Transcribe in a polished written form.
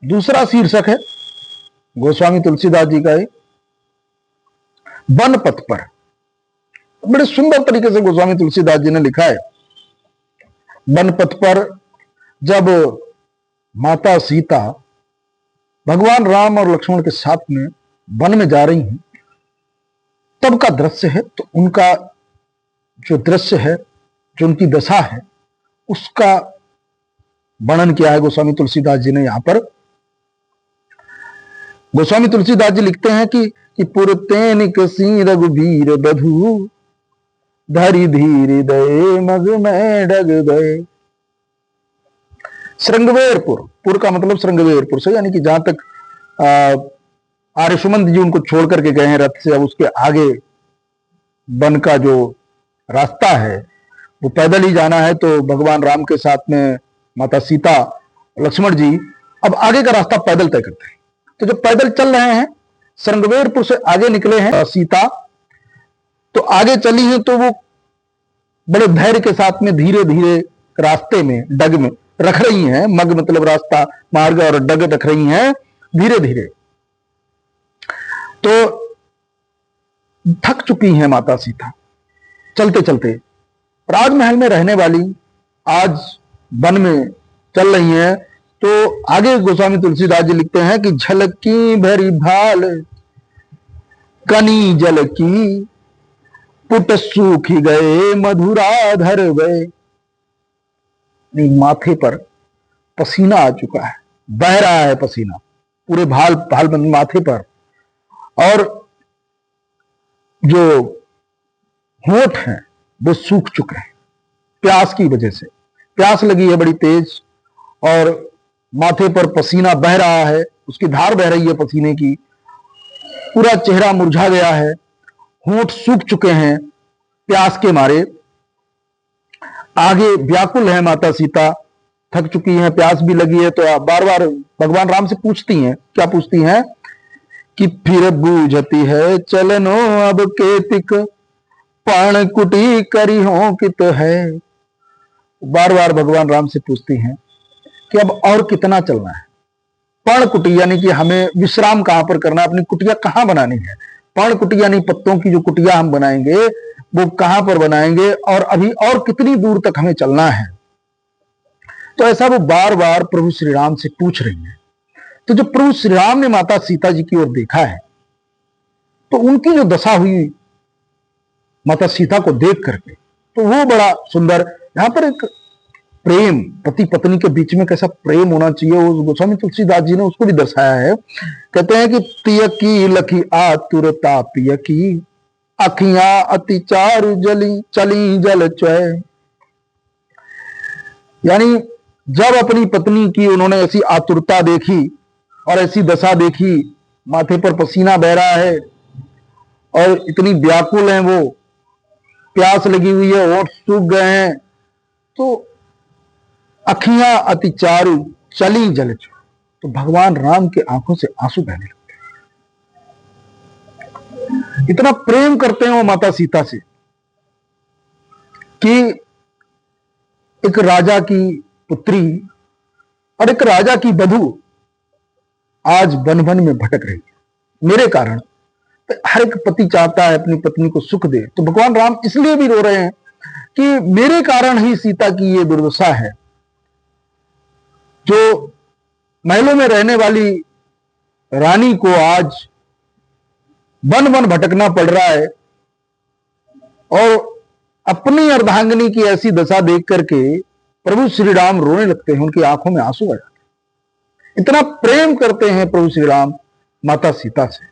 दूसरा शीर्षक है गोस्वामी तुलसीदास जी का ही वन पथ पर। बड़े सुंदर तरीके से गोस्वामी तुलसीदास जी ने लिखा है। वन पथ पर जब माता सीता भगवान राम और लक्ष्मण के साथ में वन में जा रही हैं, तब का दृश्य है। तो उनका जो दृश्य है, जो उनकी दशा है, उसका वर्णन किया है गोस्वामी तुलसीदास जी ने यहां पर। गोस्वामी तुलसीदास जी लिखते हैं कि पुरतेन कसी रघुबीर बधु धरि धीर दये मग में डग गए। श्रृंगवेरपुर, पुर का मतलब श्रृंगवेरपुर से, यानी कि जहां तक आर्यसुमंत जी उनको छोड़ करके गए हैं रथ से, अब उसके आगे वन का जो रास्ता है वो पैदल ही जाना है। तो भगवान राम के साथ में माता सीता, लक्ष्मण जी अब आगे का रास्ता पैदल तय करते हैं। तो जब पैदल चल रहे हैं, श्रृंगवेरपुर से आगे निकले हैं सीता, तो आगे चली हैं तो वो बड़े धैर्य के साथ में धीरे धीरे रास्ते में डग में रख रही हैं। मग मतलब रास्ता, मार्ग, और डग रख रही हैं धीरे धीरे। तो थक चुकी हैं माता सीता चलते चलते। राजमहल में रहने वाली आज वन में चल रही हैं। तो आगे गोस्वामी तुलसीदास जी लिखते हैं कि झलकी भरी भाल कनी जल की पुट सूख गए मधुराधर गए। माथे पर पसीना आ चुका है, बह रहा है पसीना पूरे भाल माथे पर, और जो होंठ हैं वो सूख चुके हैं प्यास की वजह से। प्यास लगी है बड़ी तेज और माथे पर पसीना बह रहा है, उसकी धार बह रही है पसीने की। पूरा चेहरा मुरझा गया है, होंठ सूख चुके हैं प्यास के मारे। आगे व्याकुल है माता सीता, थक चुकी हैं, प्यास भी लगी है। तो बार बार भगवान राम से पूछती हैं, क्या पूछती हैं कि फिर बूझती है चलनो अब केतिक पण कुटी करी हो कित है। बार बार भगवान राम से पूछती हैं कि अब और कितना चलना है। पण कुटी यानी कि हमें विश्राम कहां पर करना है, अपनी कुटिया कहां बनानी है। पण कुटी यानी पत्तों की जो कुटिया हम बनाएंगे वो कहां पर बनाएंगे, और अभी और कितनी दूर तक हमें चलना है। तो ऐसा वो बार बार प्रभु श्री राम से पूछ रही है। तो जब प्रभु श्री राम ने माता सीता जी की ओर देखा है, तो उनकी जो दशा हुई माता सीता को देख करके, तो वो बड़ा सुंदर, यहां पर एक प्रेम, पति पत्नी के बीच में कैसा प्रेम होना चाहिए, वो गोस्वामी तुलसीदास जी ने उसको भी दर्शाया है। कहते हैं कि तिय की लखी आतुरता पिय की अखियां अति चारु जली चली जल चय। यानी जब अपनी पत्नी की उन्होंने ऐसी आतुरता देखी और ऐसी दशा देखी, माथे पर पसीना बह रहा है और इतनी व्याकुल हैं वो, प्यास लगी हुई है, होंठ सूख गए हैं, तो अखियां अति चारु चली जल चय। तो भगवान राम के आंखों से आंसू बहने लगते। इतना प्रेम करते हैं वो माता सीता से कि एक राजा की पुत्री और एक राजा की बधू आज वन वन में भटक रही है मेरे कारण। तो हर एक पति चाहता है अपनी पत्नी को सुख दे, तो भगवान राम इसलिए भी रो रहे हैं कि मेरे कारण ही सीता की ये दुर्दशा है। जो महलों में रहने वाली रानी को आज वन वन भटकना पड़ रहा है, और अपनी अर्धांगिनी की ऐसी दशा देख करके प्रभु श्री राम रोने लगते हैं, उनकी आंखों में आंसू आ जाते हैं। इतना प्रेम करते हैं प्रभु श्री राम माता सीता से।